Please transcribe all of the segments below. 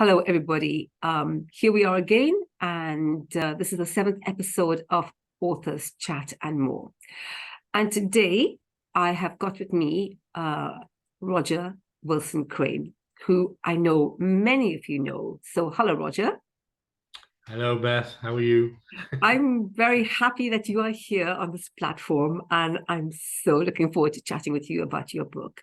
Hello, everybody. Here we are again, and this is the 7th episode of Authors Chat and More. And today I have got with me Roger Wilson Crane, who I know many of you know. So hello, Roger. Hello, Beth. How are you? I'm very happy that you are here on this platform, and I'm so looking forward to chatting with you about your book.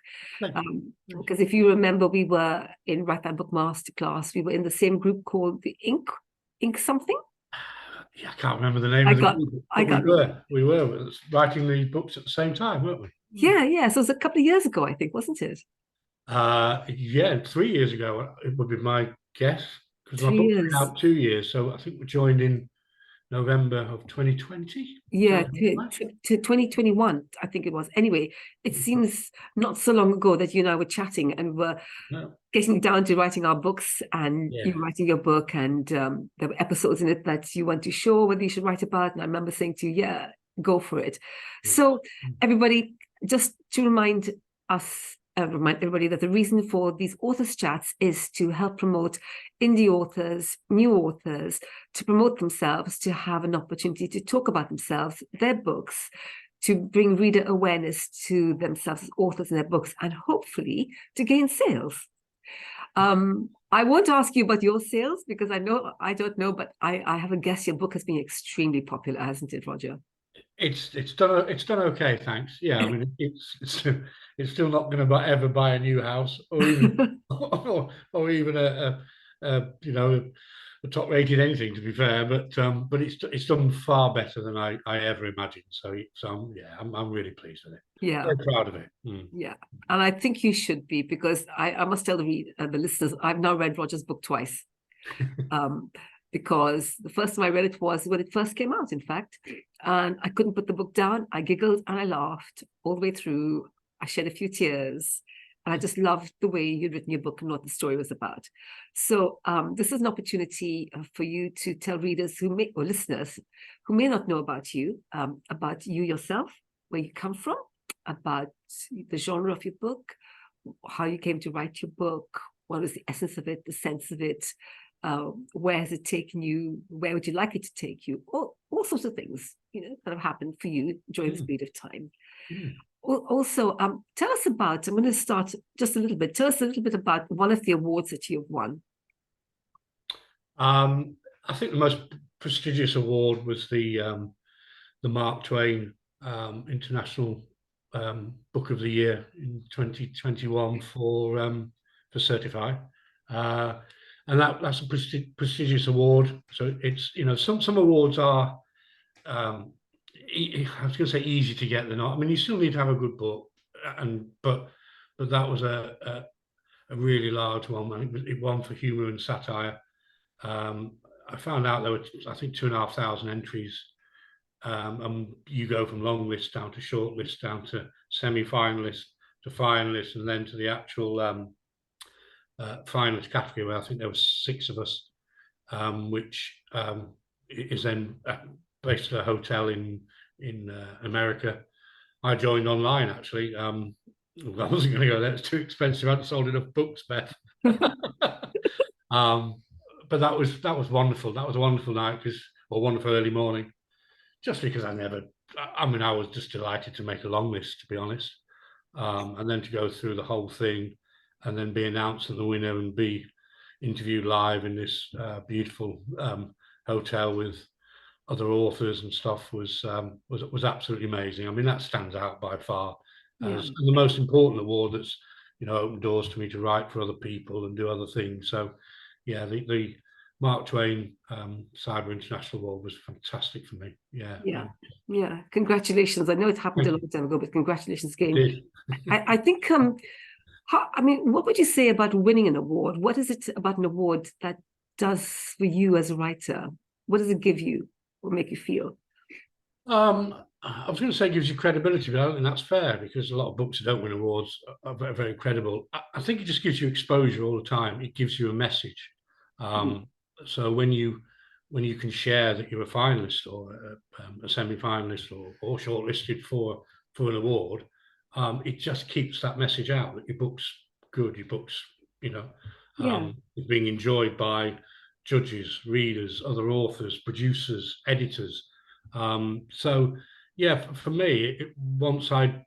Because if you remember, we were in Write That Book Masterclass. We were in the same group called the Ink something. Yeah, I can't remember the name of the group, but we were writing these books at the same time, weren't we? Yeah. So it was a couple of years ago, I think, wasn't it? Yeah, 3 years ago, it would be my guess, because my book was out 2 years, so I think we joined in November of 2020. Yeah, to 2021, I think it was. Anyway, it seems not so long ago that you and I were chatting and were getting down to writing our books, and you were writing your book, and there were episodes in it that you weren't too sure whether you should write about. And I remember saying to you, yeah, go for it. So everybody, just to remind everybody that the reason for these authors chats is to help promote indie authors, new authors, to promote themselves, to have an opportunity to talk about themselves, their books, to bring reader awareness to themselves as authors and their books, and hopefully to gain sales. I won't ask you about your sales because I don't know, but I have a guess your book has been extremely popular, hasn't it, Roger? It's done okay, thanks. Yeah, I mean it's still not going to ever buy a new house or even or even a a top rated anything, to be fair, but it's done far better than I ever imagined. So yeah, I'm really pleased with it. Yeah, very proud of it. Yeah, and I think you should be, because I must tell the listeners, I've now read Roger's book twice. Because the first time I read it was when it first came out, in fact, and I couldn't put the book down. I giggled and I laughed all the way through. I shed a few tears, and I just loved the way you'd written your book and what the story was about. So this is an opportunity for you to tell readers or listeners who may not know about you yourself, where you come from, about the genre of your book, how you came to write your book, what was the essence of it, the sense of it, where has it taken you, where would you like it to take you, all sorts of things, that have happened for you during this period of time. Also, tell us about, I'm going to start just a little bit, tell us a little bit about one of the awards that you've won. I think the most prestigious award was the Mark Twain International Book of the Year in 2021 for Certify. And that's a prestigious award. So it's, some awards are, I was going to say easy to get. They're not. I mean, you still need to have a good book, but that was a really large one. It won for humour and satire. I found out there were, I think, 2,500 entries, and you go from long list down to short list, down to semi-finalist to finalist, and then to the actual finalist category, where I think there were 6 of us, which is then based at a hotel in America. I joined online, actually. I wasn't going to go there; it's too expensive. I hadn't sold enough books, Beth. But that was wonderful. That was a wonderful night, or wonderful early morning, just because I was just delighted to make a long list, to be honest, and then to go through the whole thing, and then be announced as the winner and be interviewed live in this beautiful hotel with other authors and stuff was absolutely amazing. I mean, that stands out by far as the most important award that's opened doors to me to write for other people and do other things. So yeah, the Mark Twain Cyber International Award was fantastic for me. Yeah. Congratulations. I know it happened a long time ago, but congratulations again. I think what would you say about winning an award? What is it about an award that does for you as a writer? What does it give you or make you feel? I was going to say it gives you credibility, but I don't think that's fair, because a lot of books that don't win awards are very, very credible. I think it just gives you exposure all the time. It gives you a message. So when you can share that you're a finalist or a semi-finalist or shortlisted for an award, it just keeps that message out that your book's good, your book's Yeah. being enjoyed by judges, readers, other authors, producers, editors. So yeah, for me, once I'd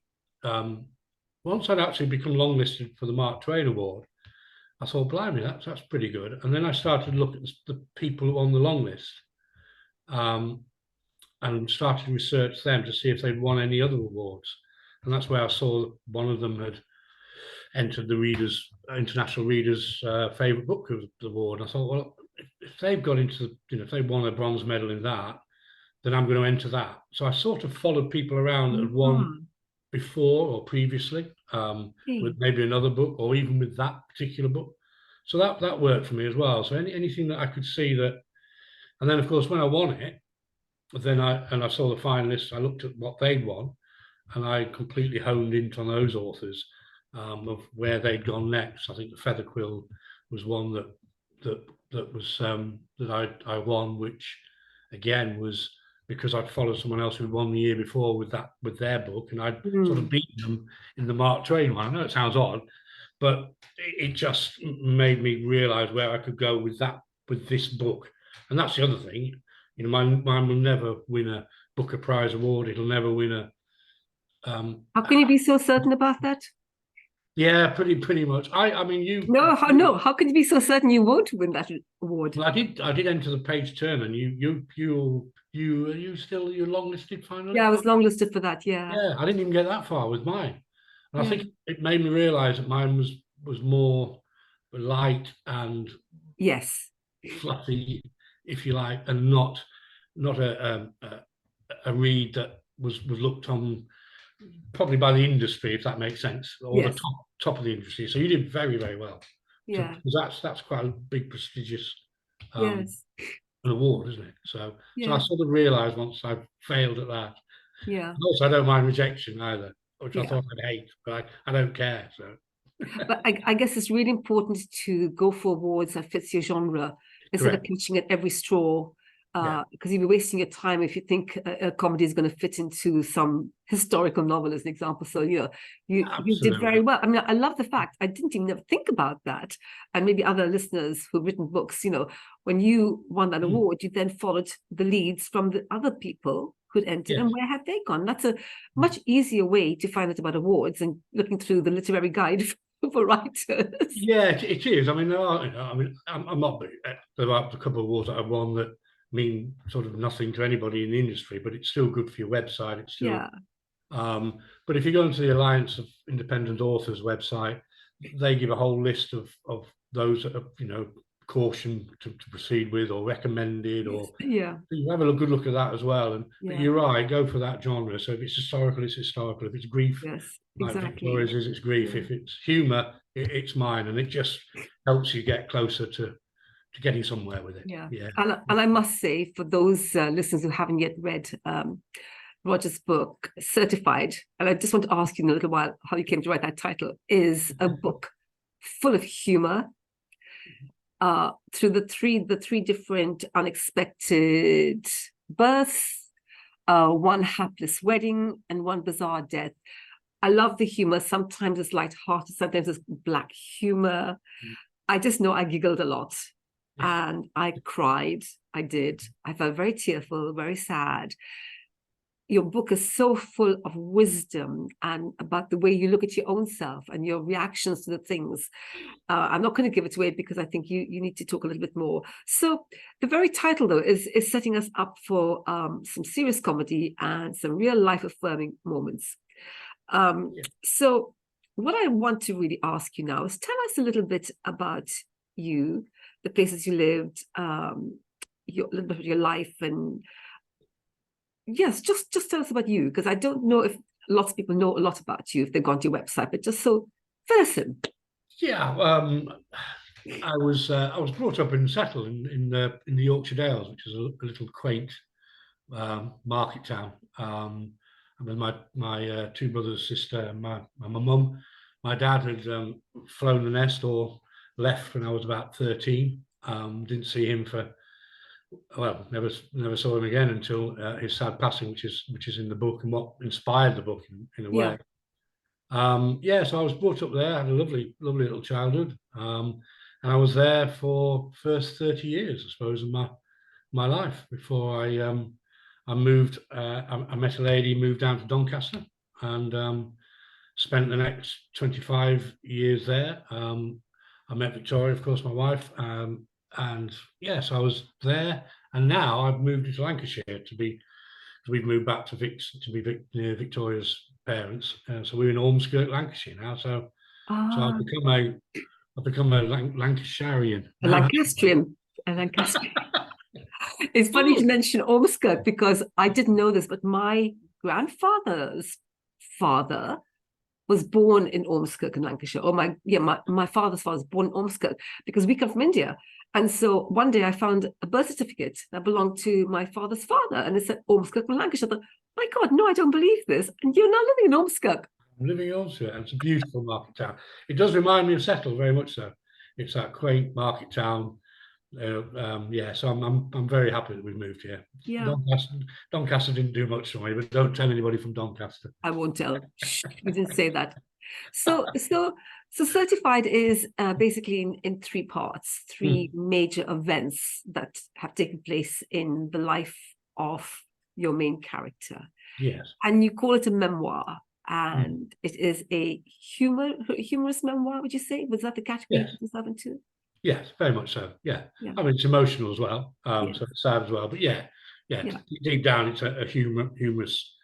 actually become longlisted for the Mark Twain Award, I thought, blimey, that's pretty good. And then I started to look at the people who were on the long list, and started to research them to see if they'd won any other awards. And that's where I saw that one of them had entered the international readers' favourite book of the award. And I thought, well, if they've got into, if they won a bronze medal in that, then I'm going to enter that. So I sort of followed people around that had won before or previously, with maybe another book or even with that particular book. So that worked for me as well. So anything that I could see that, and then of course when I won it, then I saw the finalists, I looked at what they'd won, and I completely honed into on those authors, of where they'd gone next. I think the Feather Quill was one that I won, which again was because I'd followed someone else who'd won the year before with their book, and I'd sort of beaten them in the Mark Twain one. I know it sounds odd, but it just made me realise where I could go with this book. And that's the other thing. Mine will never win a Booker Prize award. It'll never win a. How can you be so certain about that? Yeah, pretty much. I mean, you. No, how can you be so certain you won't win that award? Well, I did enter the page turn, and you're longlisted finally. Yeah, I was longlisted for that. Yeah. Yeah, I didn't even get that far with mine, and I think it made me realise that mine was more light and yes, fluffy, if you like, and not a read that was looked on probably by the industry, if that makes sense, or the top of the industry. So you did very, very well. Yeah, because that's quite a big prestigious an yes, award, isn't it? So I yeah, sort of realised once I failed at that. yeah, And also, I don't mind rejection either, which I yeah. thought I'd hate, but I don't care. So But I guess it's really important to go for awards that fits your genre instead of catching at every straw. Because you'll be wasting your time if you think a comedy is going to fit into some historical novel, as an example. So you did very well. I mean, I love the fact I didn't even ever think about that, and maybe other listeners who've written books. When you won that award, you then followed the leads from the other people who'd entered, and where have they gone? That's a much easier way to find out about awards than looking through the literary guide for writers. Yeah, it is. I mean, I'm not. There are a couple of awards that I've won that mean sort of nothing to anybody in the industry, but it's still good for your website. It's still. But if you go into the Alliance of Independent Authors website, they give a whole list of those that are, caution to proceed with or recommended, or you have a good look at that as well. But you're right, go for that genre. So if it's historical, it's historical. If it's grief, like Victoria's is, it's grief. If it's humour, it's mine, and it just helps you get closer to getting somewhere with it. And I must say, for those listeners who haven't yet read Roger's book, Certified, and I just want to ask you in a little while how you came to write that title, is a book full of humour, through the three different unexpected births, one hapless wedding, and one bizarre death. I love the humor. Sometimes it's lighthearted, sometimes it's black humor. I just know I giggled a lot, and I cried. I did. I felt very tearful, very sad. Your book is so full of wisdom and about the way you look at your own self and your reactions to the things. I'm not going to give it away because I think you need to talk a little bit more. So the very title, though, is setting us up for some serious comedy and some real life affirming moments. So what I want to really ask you now is tell us a little bit about you, the places you lived, a little bit of your life, and yes, just tell us about you, because I don't know if lots of people know a lot about you if they've gone to your website, but just so fill us in. Yeah, I was brought up and settled in the Yorkshire Dales, which is a little quaint market town. And with my two brothers, sister, my mum. My dad had flown the nest or left when I was about 13. Didn't see him never saw him again until his sad passing, which is in the book and what inspired the book in a way. So I was brought up there. I had a lovely little childhood. and I was there for first 30 years, I suppose, of my life before I moved. I met a lady, moved down to Doncaster, and spent the next 25 years there. I met Victoria, of course, my wife, and yes, I was there. And now I've moved into Lancashire we've moved back to near Victoria's parents. So we're in Ormskirk, Lancashire now. So Ah, I've become a Lancashirian a now. Lancastrian. A Lancastrian. It's funny to mention Ormskirk because I didn't know this, but my grandfather's father was born in Ormskirk in Lancashire. Or my father's father was born in Ormskirk because we come from India. And so one day I found a birth certificate that belonged to my father's father, and it said Ormskirk in Lancashire. I thought, my God, no, I don't believe this. And you're now living in Ormskirk. I'm living in Ormskirk, and it's a beautiful market town. It does remind me of Settle very much so. It's that quaint market town. Yeah, so I'm very happy that we've moved here. Yeah. Doncaster didn't do much for me, but don't tell anybody from Doncaster. I won't tell. Shh, we didn't say that. So Certified is basically in three parts, three major events that have taken place in the life of your main character. Yes. And you call it a memoir. And it is a humorous memoir, would you say? Was that the category Yes. 2002? Yes, very much so. Yeah. Yeah. I mean, it's emotional as well. Yes. So it's sad as well. But yeah. Deep down, it's a humorous,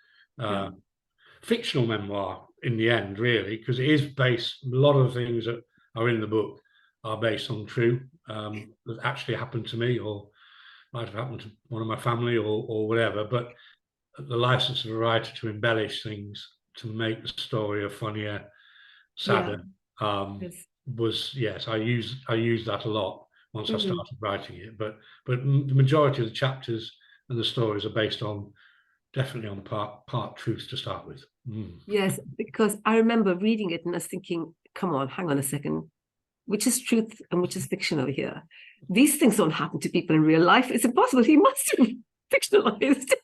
fictional memoir in the end, really, because it is based. A lot of the things that are in the book are based on true that actually happened to me, or might have happened to one of my family, or whatever. But the license of a writer to embellish things to make the story a funnier, sadder. Yes. Was yes, I used that a lot once I started writing it. But the majority of the chapters and the stories are based on definitely on part truth to start with. Yes, because I remember reading it and I was thinking, come on, hang on a second. Which is truth and which is fiction over here? These things don't happen to people in real life. It's impossible. He must have fictionalized it.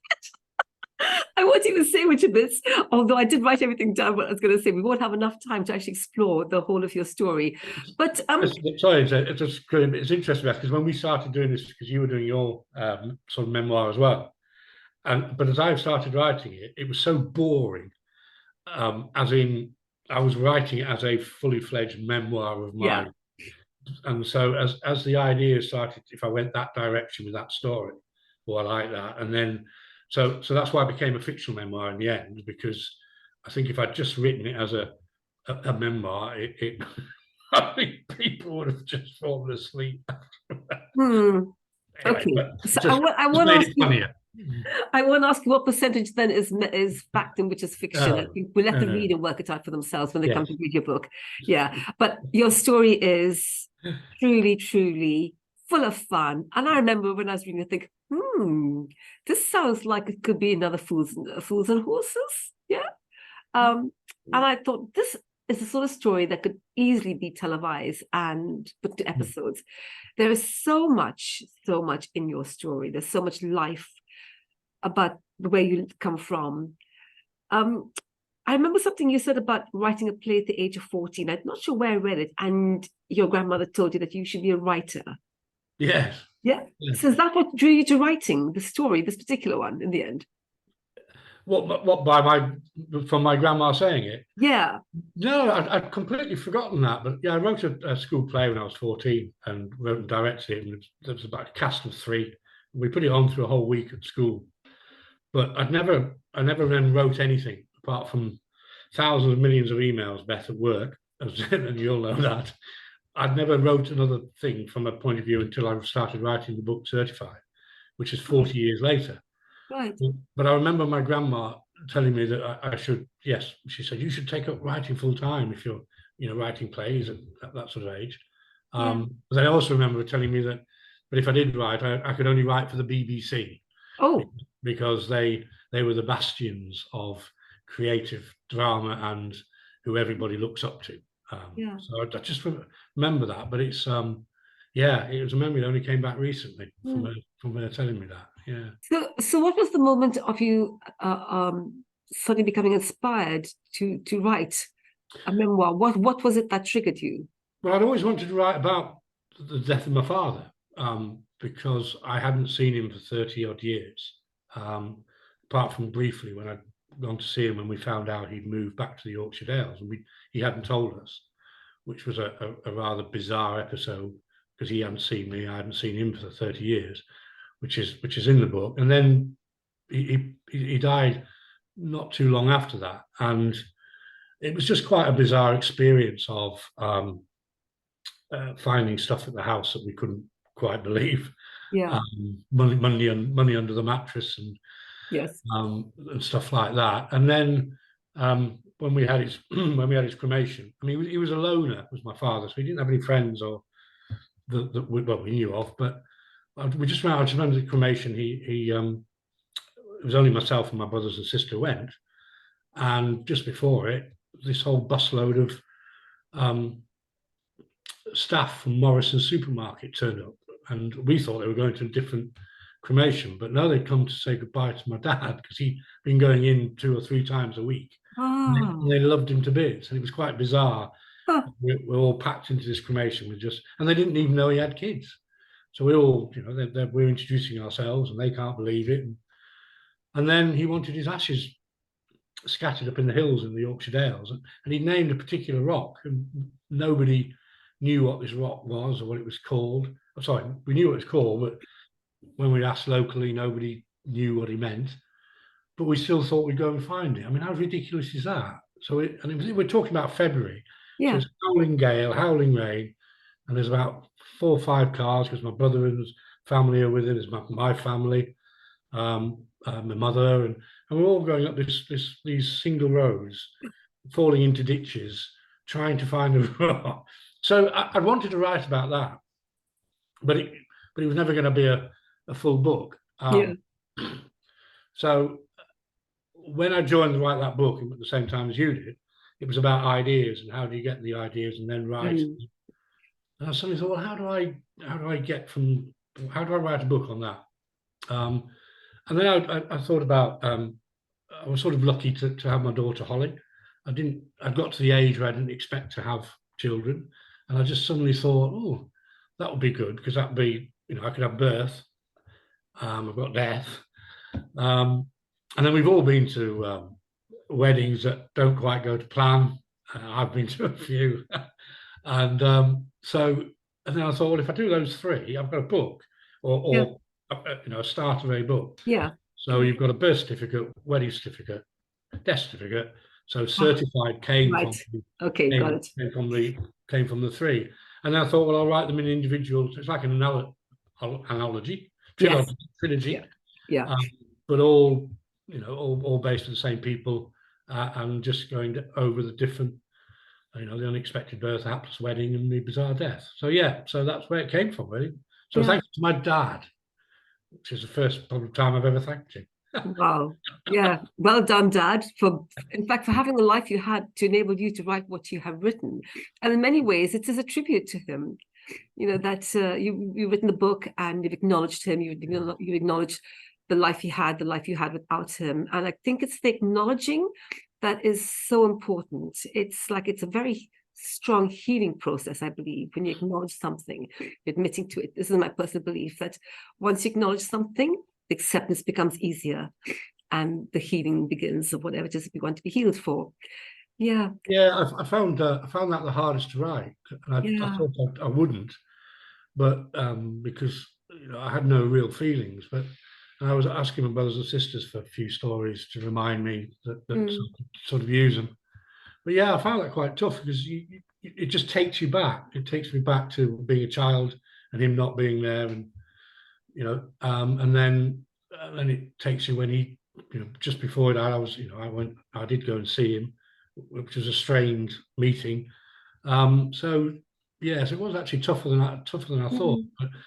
I won't even say which bits, although I did write everything down. What I was going to say, we won't have enough time to actually explore the whole of your story. But sorry, it's interesting because when we started doing this, because you were doing your sort of memoir as well, but as I started writing it, it was so boring. As in, I was writing it as a fully fledged memoir of mine, and so as the idea started, if I went that direction with that story, I like that, and then. So that's why it became a fictional memoir in the end, because I think if I'd just written it as a memoir, I think people would have just fallen asleep. Anyway, okay, so just, I want to ask you. Funnier. I want to ask you what percentage then is fact and which is fiction. I think we'll let the reader work it out for themselves when they come to read your book. Yeah, but your story is truly, truly full of fun. And I remember when I was reading, I think, this sounds like it could be another Fools and Horses. Yeah. And I thought this is the sort of story that could easily be televised and put to episodes. There is so much in your story. There's so much life about the way you come from. I remember something you said about writing a play at the age of 14. I'm not sure where I read it. And your grandmother told you that you should be a writer. Yes. Yeah. So is that what drew you to writing the story, this particular one, in the end? What from my grandma saying it? Yeah. No, I'd completely forgotten that. But yeah, I wrote a school play when I was 14 and wrote and directed it. And there was about a cast of 3. We put it on through a whole week at school. But I never then wrote anything apart from thousands of millions of emails, Beth, at work, and you'll know that. I'd never wrote another thing from a point of view until I started writing the book Certified, which is 40 years later. Right. But I remember my grandma telling me that I should, yes, she said, you should take up writing full time if you're, writing plays at that sort of age. But I also remember telling me that, but if I did write, I could only write for the BBC. Oh. Because they were the bastions of creative drama and who everybody looks up to. So I just remember that, but it's it was a memory that only came back recently from her telling me that. Yeah. So what was the moment of you suddenly becoming inspired to write a memoir? What was it that triggered you? Well, I'd always wanted to write about the death of my father, because I hadn't seen him for 30 odd years, apart from briefly when I'd gone to see him when we found out he'd moved back to the Yorkshire Dales, and he hadn't told us, which was a rather bizarre episode because he hadn't seen me, I hadn't seen him for 30 years, which is in the book. And then he died not too long after that, and it was just quite a bizarre experience of finding stuff at the house that we couldn't quite believe. Yeah. Money under the mattress and Yes. And stuff like that. And then when we had his cremation, I mean, he was a loner, was my father, so he didn't have any friends or that we knew of. But I just remember the cremation. It was only myself and my brothers and sister went, and just before it, this whole busload of staff from Morrison's supermarket turned up, and we thought they were going to a different cremation, but no, they'd come to say goodbye to my dad because he'd been going in 2 or 3 times a week. And they loved him to bits, and it was quite bizarre. We're all packed into this cremation and they didn't even know he had kids. So we all, we're introducing ourselves, and they can't believe it. And then he wanted his ashes scattered up in the hills in the Yorkshire Dales, and he named a particular rock, and nobody knew what this rock was or what it was called. I'm sorry, we knew what it was called, but when we asked locally, nobody knew what he meant. But we still thought we'd go and find it. I mean, how ridiculous is that? So we're talking about February. Yeah. So it's howling gale, howling rain, and there's about 4 or 5 cars because my brother and his family are with him. There's my family, my mother, and we're all going up these single roads, falling into ditches, trying to find a rock. So I wanted to write about that, but it was never going to be a full book. So when I joined to write that book at the same time as you did, it was about ideas and how do you get the ideas and then write. And I suddenly thought, well, how do I write a book on that? And then I thought about, I was sort of lucky to have my daughter Holly. I got to the age where I didn't expect to have children, and I just suddenly thought, oh, that would be good because that'd be, I could have birth. I've got death. And then we've all been to weddings that don't quite go to plan. I've been to a few. And then I thought, well, if I do those 3, I've got a book or a start of a book. Yeah. So you've got a birth certificate, wedding certificate, death certificate. So certified came from the 3. And I thought, well, I'll write them in individuals. It's like an analogy, trilogy. Yeah. But all based on the same people, and just going over the different, the unexpected birth, hapless wedding, and the bizarre death. So so that's where it came from, really. So thanks to my dad, which is the first probably time I've ever thanked him. Wow. Yeah. Well done, Dad, for having the life you had to enable you to write what you have written. And in many ways, it is a tribute to him. That you've written the book and you've acknowledged him. You've acknowledged the life you had without him. And I think it's the acknowledging that is so important. It's a very strong healing process, I believe, when you acknowledge something, admitting to it. This is my personal belief that once you acknowledge something, the acceptance becomes easier and the healing begins of whatever it is we want to be healed for. Yeah. Yeah, I found that the hardest to write. And I thought I wouldn't, but because I had no real feelings. But I was asking my brothers and sisters for a few stories to remind me that sort of use them. But I found that quite tough because it just takes you back. It takes me back to being a child and him not being there, and and then it takes you when he, just before that, I did go and see him, which was a strange meeting. So it was actually tougher than I thought,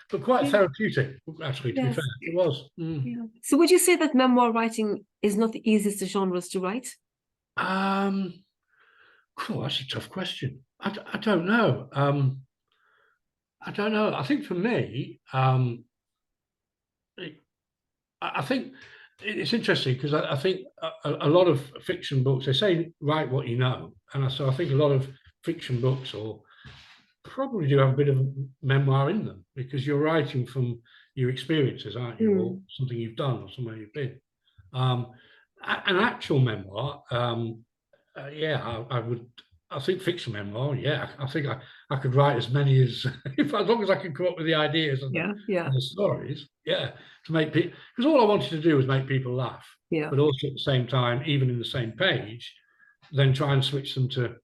but quite therapeutic, actually, to be fair. It was. Yeah. So would you say that memoir writing is not the easiest of genres to write? That's a tough question. I don't know. I don't know. I think for me, I think it's interesting because I think a lot of fiction books, they say write what you know, and so I think a lot of fiction books or probably do have a bit of memoir in them, because you're writing from your experiences, aren't you, or something you've done or somewhere you've been. An actual memoir, yeah, I would. I think fiction memoir. Yeah, I think I could write as many as as long as I could come up with the ideas and the stories. Yeah, to make people, because all I wanted to do was make people laugh. Yeah. But also at the same time, even in the same page, then try and switch them to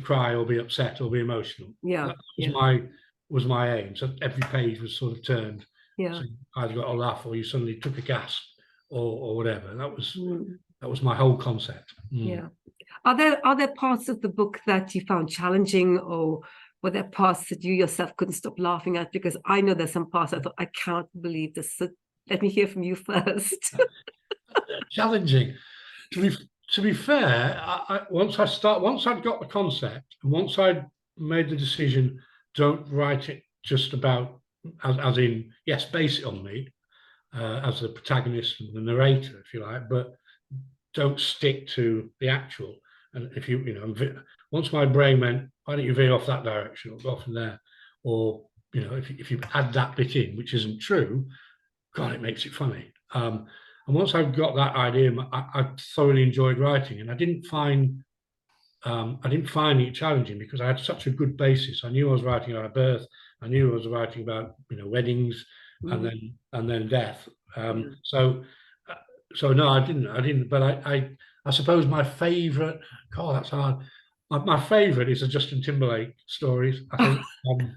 cry or be upset or be emotional. Yeah. That was my aim. So every page was sort of turned. Yeah. So you either got a laugh or you suddenly took a gasp or whatever. That was my whole concept. Yeah. Are there parts of the book that you found challenging, or were there parts that you yourself couldn't stop laughing at? Because I know there's some parts I thought, I can't believe this. So let me hear from you first. Challenging. To be fair, once I'd got the concept, and once I'd made the decision, don't write it just about, as in, yes, base it on me as the protagonist and the narrator, if you like, but don't stick to the actual. And if once my brain went, why don't you veer off that direction or go off from there? Or, if you add that bit in, which isn't true, God, it makes it funny. And once I got that idea, I thoroughly enjoyed writing, and I didn't find it challenging, because I had such a good basis. I knew I was writing about a birth. I knew I was writing about weddings, and then death. So no, I didn't. But I suppose my favourite. God, that's hard. My favourite is the Justin Timberlake stories. I think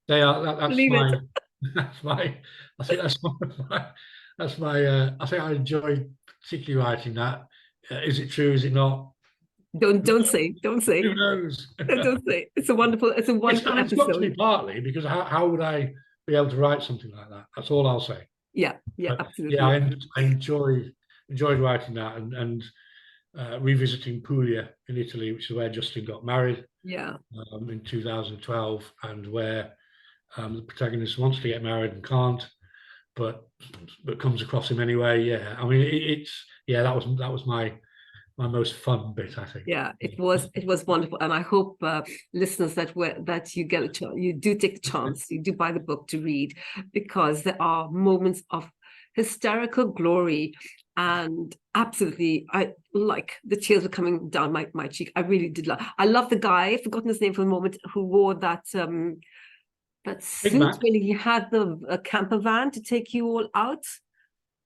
they are. That's my. I think that's my. That's my. I think I enjoy particularly writing that. Is it true? Is it not? Don't say. Who knows? Don't say. It's a wonderful It's got to episode. be partly because how would I be able to write something like that? That's all I'll say. Yeah, absolutely. Yeah, I enjoyed writing that, and revisiting Puglia in Italy, which is where Justin got married. Yeah. In 2012, and where the protagonist wants to get married and can't, but comes across him anyway. Yeah, I mean, that was my most fun bit, I think. Yeah, it was wonderful, and I hope listeners that you get a chance, you do take a chance, you do buy the book to read, because there are moments of hysterical glory, and absolutely, I like the tears were coming down my cheek. I really did love. I love the guy. I've forgotten his name for a moment, who wore that suit when he had the camper van to take you all out.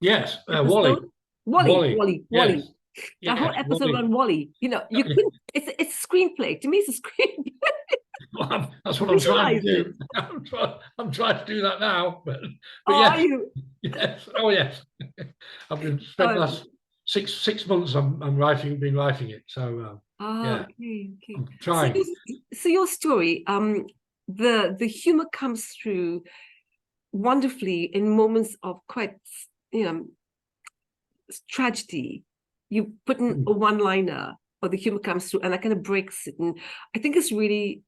Yes, Wally. Yes. That whole episode on Wally, you couldn't. It's a screenplay. To me, it's a screenplay. Well, that's what I'm trying to do. I'm trying to do that now, but yes. Are you? Yes. Oh yes. I've been spent the last 6 months. I'm been writing it. So yeah. Okay. I'm trying. So your story, the humor comes through wonderfully in moments of quite, tragedy. You put in a one-liner, or the humor comes through, and that kind of breaks it. And I think it's really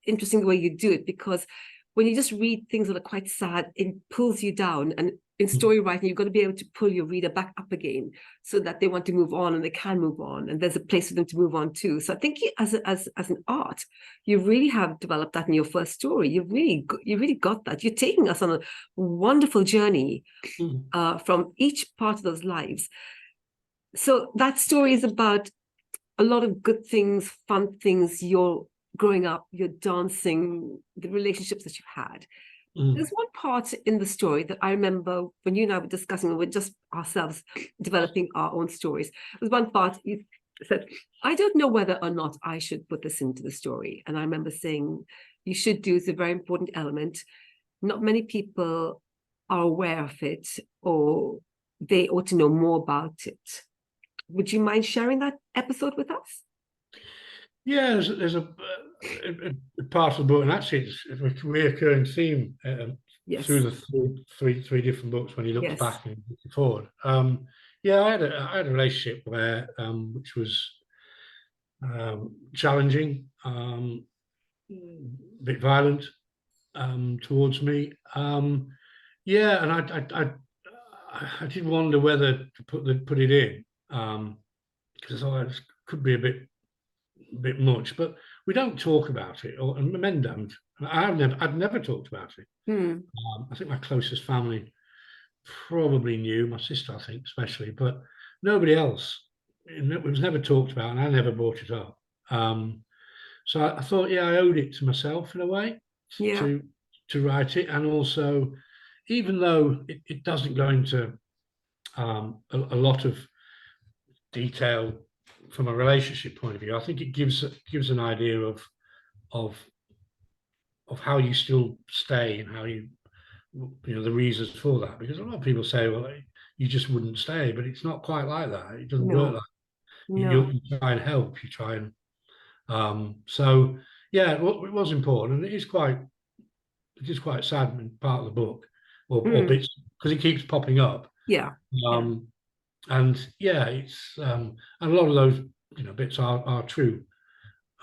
interesting the way you do it, because when you just read things that are quite sad, it pulls you down. And in story writing, you've got to be able to pull your reader back up again, so that they want to move on and they can move on, and there's a place for them to move on too. So I think as an art, you really have developed that in your first story. You really got that. You're taking us on a wonderful journey from each part of those lives. So that story is about a lot of good things, fun things. You're growing up, you're dancing, the relationships that you've had. There's one part in the story that I remember when you and I were discussing, and we're just ourselves developing our own stories. There's one part you said, I don't know whether or not I should put this into the story. And I remember saying, you should do, it's a very important element. Not many people are aware of it, or they ought to know more about it. Would you mind sharing that episode with us? Yeah, there's a part of the book, and actually it's a recurring theme through the three different books when he looks back and looks forward. Yeah, I had a relationship where which was challenging, a bit violent towards me. Yeah, and I did wonder whether to put it in, because I thought it could be a bit much, but we don't talk about it, or and men don't. I'd never talked about it. I think my closest family probably knew, my sister, I think, especially, but nobody else. It was never talked about, and I never brought it up. So I thought, yeah, I owed it to myself in a way Yeah. to write it, and also, even though it doesn't go into a lot of detail from a relationship point of view, I think it gives an idea of how you still stay and how you know the reasons for that. Because a lot of people say, well, you just wouldn't stay, but it's not quite like that. It doesn't work like No. you try and help. You try and so yeah, it was important, and it is quite sad in part of the book, or bits, because it keeps popping up. Yeah. And yeah, it's and a lot of those bits are true,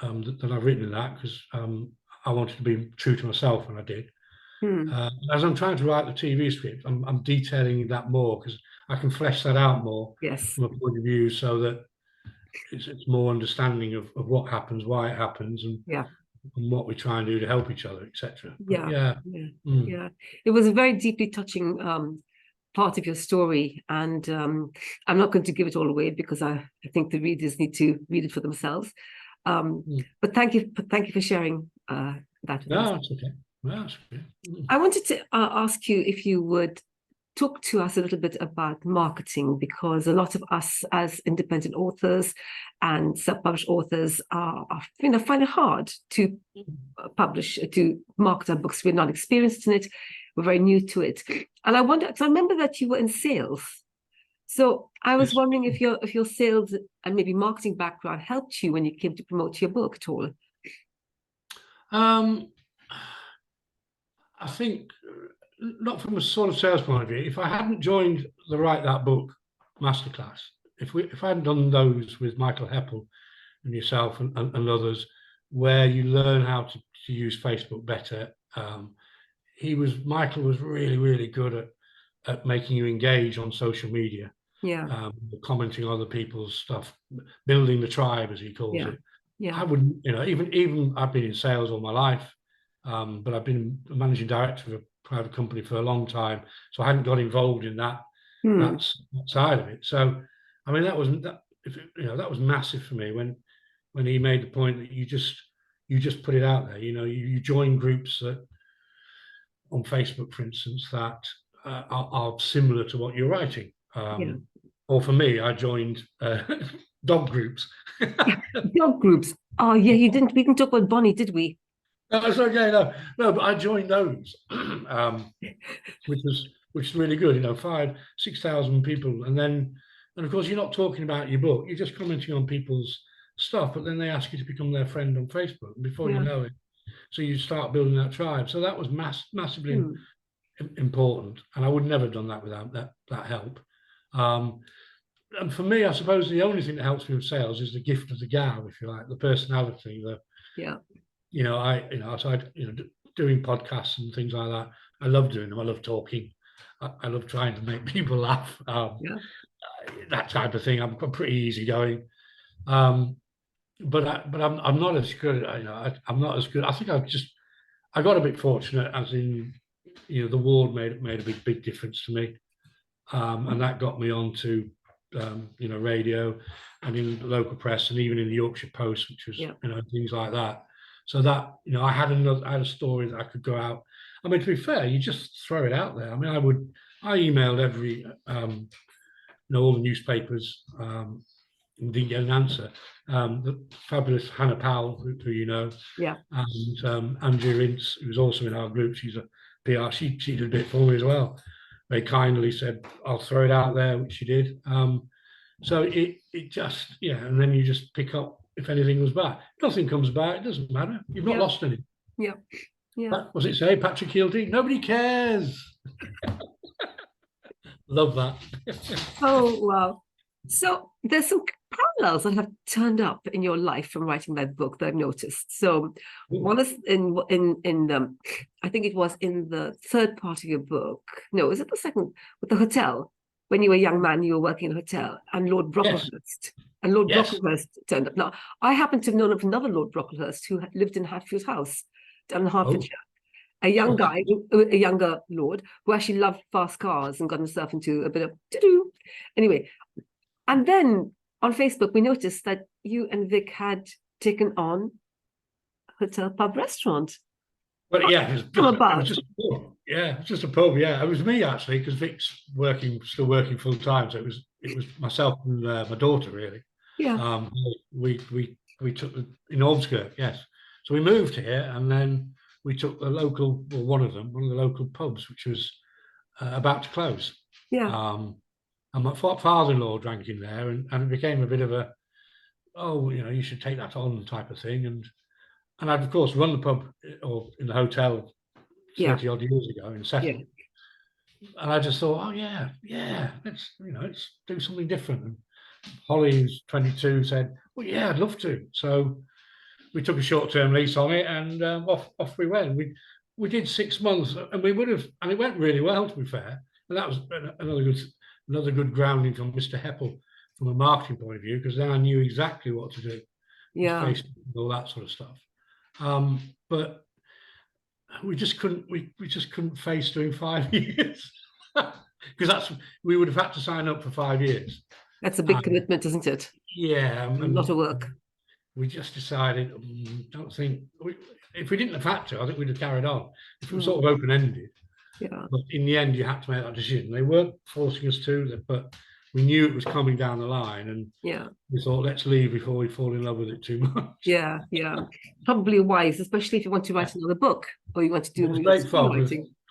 that I've written in that, because I wanted to be true to myself when I did. As I'm trying to write the TV script, I'm detailing that more, because I can flesh that out more from a point of view, so that it's more understanding of what happens, why it happens, and what we try and do to help each other, etc. Yeah. It was a very deeply touching part of your story, and I'm not going to give it all away, because I think the readers need to read it for themselves. But thank you for sharing that with us. No, it's okay. No, it's okay. I wanted to ask you if you would talk to us a little bit about marketing, because a lot of us as independent authors and self-published authors are find it hard to market our books. We're not experienced in it. We're very new to it. And I wonder, because I remember that you were in sales. So I was wondering if your sales and maybe marketing background helped you when you came to promote your book at all. I think not from a sort of sales point of view. If I hadn't joined the Write That Book masterclass, if I hadn't done those with Michael Heppel and yourself and others, where you learn how to use Facebook better, Michael was really, really good at making you engage on social media. Commenting on other people's stuff, building the tribe, as he calls it. I wouldn't, even I've been in sales all my life, but I've been a managing director of a private company for a long time, so I hadn't got involved in that side of it. So, I mean, that was massive for me when he made the point that you just put it out there. You join groups on Facebook, for instance, that are similar to what you're writing. Or for me, I joined dog groups. Dog groups. Oh yeah, we didn't talk about Bonnie, did we? That's okay. No, but I joined those, which is really good. 5,000-6,000 people, and of course you're not talking about your book. You're just commenting on people's stuff, but then they ask you to become their friend on Facebook, and before you know it, so you start building that tribe. So that was massively important, and I would never have done that without that help. And for me, I suppose the only thing that helps me with sales is the gift of the gab, if you like, the personality. Doing podcasts and things like that. I love doing them. I love talking. I love trying to make people laugh. That type of thing. I'm pretty easygoing. But I'm not as good. I'm not as good. I think I got a bit fortunate, as in, the award made a big difference to me, and that got me onto radio and in the local press, and even in the Yorkshire Post, which was things like that. So that I had a story that I could go out. I mean, to be fair, you just throw it out there. I mean, I emailed every all the newspapers, and didn't get an answer. The fabulous Hannah Powell, who you know, and Andrea Ince, who's also in our group, she's a PR. She did a bit for me as well. Very kindly said, "I'll throw it out there," which she did. So it just and then you just pick up if anything was back. Nothing comes back. It doesn't matter. You've not lost anything. What was it say, Patrick Hilty? Nobody cares. Love that. Oh wow! So there's some parallels that have turned up in your life from writing that book that I've noticed. So one is in the, I think it was in the third part of your book. No, is it the second, with the hotel? When you were a young man, you were working in a hotel, and Lord Brocklehurst. and Lord Yes. Brocklehurst turned up. Now, I happen to have known of another Lord Brocklehurst who lived in Hatfield House down in Hertfordshire. A young guy, a younger lord, who actually loved fast cars and got himself into a bit of to-do. Anyway, and then on Facebook, we noticed that you and Vic had taken on Hotel Pub Restaurant. But yeah, it was just a pub. Yeah, it was just a pub. Yeah, it was me actually, because Vic's still working full time. So it was myself and my daughter really. Yeah. We took in Ormskirk, yes. So we moved here, and then we took the local, or one of the local pubs, which was about to close. Yeah. And my father-in-law drank in there, and it became a bit of a, oh, you should take that on type of thing. And I'd of course run the pub or in the hotel 30 odd years ago in Settle. And I just thought, oh yeah, let's do something different. And Holly, who's 22, said, well, yeah, I'd love to. So we took a short-term lease on it, and off we went. We did 6 months, and it went really well, to be fair. And that was another good grounding from Mr. Heppel from a marketing point of view, because then I knew exactly what to do. Yeah. All that sort of stuff. But we just couldn't face doing 5 years, because we would have had to sign up for 5 years. That's a big commitment, isn't it? Yeah, a lot of work. We just decided, if we didn't have had to, I think we'd have carried on. If it was sort of open-ended. Yeah. But in the end, you had to make that decision. They weren't forcing us to, but we knew it was coming down the line, and we thought, let's leave before we fall in love with it too much. Yeah. Probably wise, especially if you want to write another book, or you want to do great fun.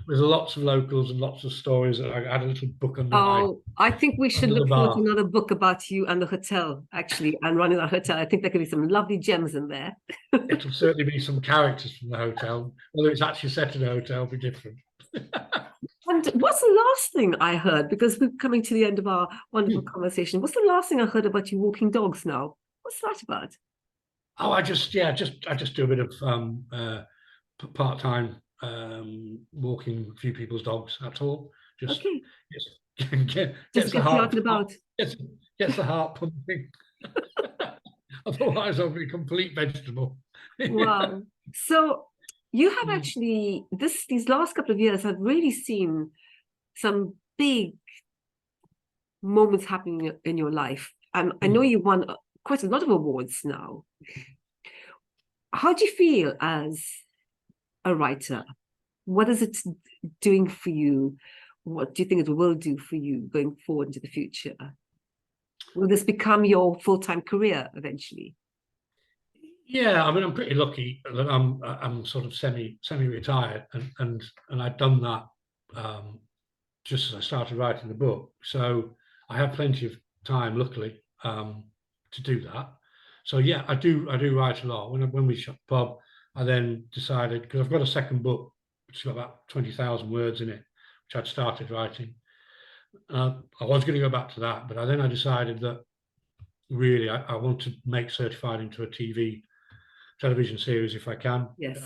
There's lots of locals and lots of stories. I had a little book under I think we should look forward to another book about you and the hotel, actually, and running that hotel. I think there could be some lovely gems in there. It'll certainly be some characters from the hotel. Whether it's actually set in a hotel will be different. And what's the last thing I heard? Because we're coming to the end of our wonderful conversation. What's the last thing I heard about you walking dogs now? What's that about? Oh, I just do a bit of part-time walking a few people's dogs. That's all. Just gets the heart about. Gets the heart pumping. Otherwise, I'll be a complete vegetable. Wow. So you have actually these last couple of years have really seen some big moments happening in your life, and I know you won quite a lot of awards now. How do you feel as a writer? What is it doing for you? What do you think it will do for you going forward into the future? Will this become your full-time career eventually? Yeah, I mean, I'm pretty lucky that I'm sort of semi-retired, and I'd done that just as I started writing the book. So I have plenty of time, luckily, to do that. So yeah, I do write a lot. When we shut the pub, I then decided, because I've got a second book which has got about 20,000 words in it, which I'd started writing. I was going to go back to that, but I decided that really I want to make Certified into a television series if I can. Yes.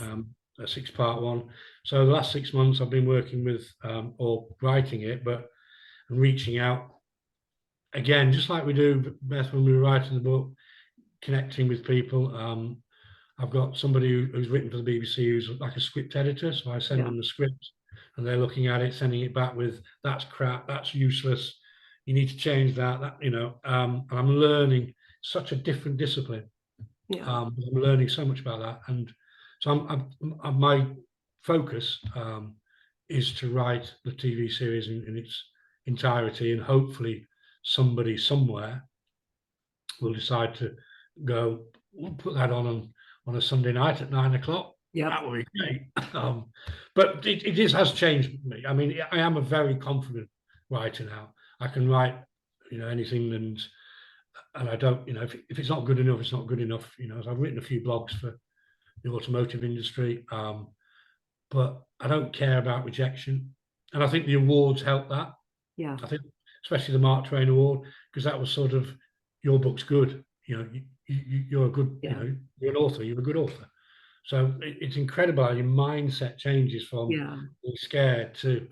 A 6-part one. So the last 6 months I've been working with or writing it, but reaching out again, just like we do, Beth, when we were writing the book, connecting with people. I've got somebody who's written for the BBC who's like a script editor, so I send them the script, and they're looking at it, sending it back with, that's crap, that's useless, you need to change that, and I'm learning such a different discipline. I'm learning so much about that, and so my focus is to write the TV series in its entirety, and hopefully somebody somewhere will decide to go, we'll put that on a Sunday night at 9 o'clock. Yeah, that will be great. But it has changed me. I mean, I am a very confident writer now. I can write, anything, and I don't, if it's not good enough, it's not good enough. I've written a few blogs for the automotive industry, but I don't care about rejection, and I think the awards help that. Yeah, I think especially the Mark Twain Award, because that was sort of, your book's good. You're a good, you're an author. You're a good author. So it's incredible how your mindset changes from being scared to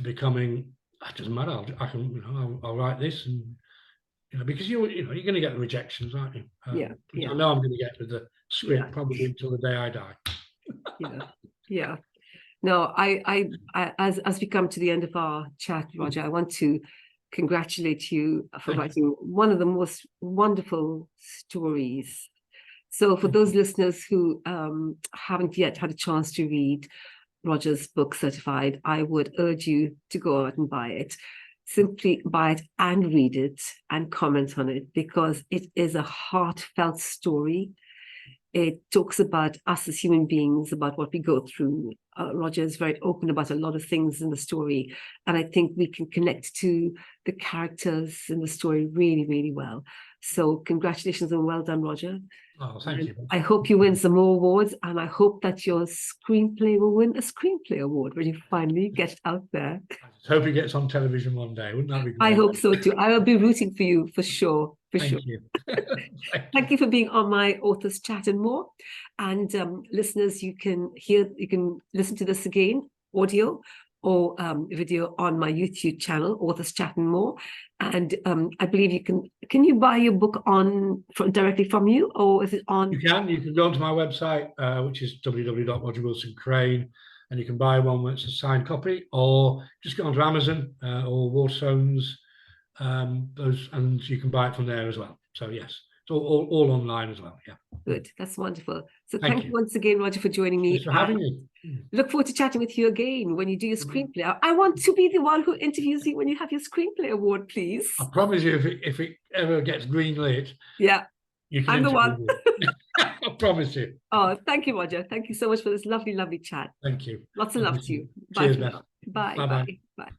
becoming, it doesn't matter. I can, I'll write this, and because you're going to get the rejections, aren't you? Yeah, which yeah. I know I'm going to get with the script Yeah. probably until the day I die. Yeah, yeah. No, as we come to the end of our chat, Roger, I want to congratulate you for writing one of the most wonderful stories. So for those listeners who haven't yet had a chance to read Roger's book, Certified, I would urge you to go out and buy it. Simply buy it and read it and comment on it, because it is a heartfelt story. It talks about us as human beings, about what we go through. Roger is very open about a lot of things in the story, and I think we can connect to the characters in the story really, really well. So congratulations and well done, Roger. Oh, thank you. I hope you win some more awards, and I hope that your screenplay will win a screenplay award when you finally get it out there. I just hope it gets on television one day. Wouldn't that be great? I hope so too. I will be rooting for you for sure. Thank you. Thank you for being on my Authors Chat and More. And listeners, you can listen to this again, audio or video on my YouTube channel, Authors Chat and More. And I believe you can you buy your book directly from you, or is it on? You can go onto my website, which is www.rogerwilsoncrane, and you can buy one when it's a signed copy, or just go onto Amazon or Waterstones, and you can buy it from there as well. So yes, it's all online as well. Yeah. Good. That's wonderful. So thank you once again, Roger, for joining me. Thanks for having me. Look forward to chatting with you again when you do your screenplay. I want to be the one who interviews you when you have your screenplay award, please. I promise you, if it ever gets green lit, yeah, you can. I'm the one. I promise you. Oh, thank you, Roger. Thank you so much for this lovely, lovely chat. Thank you. Lots of love to you. Cheers, Bye. Bye. Bye. Bye.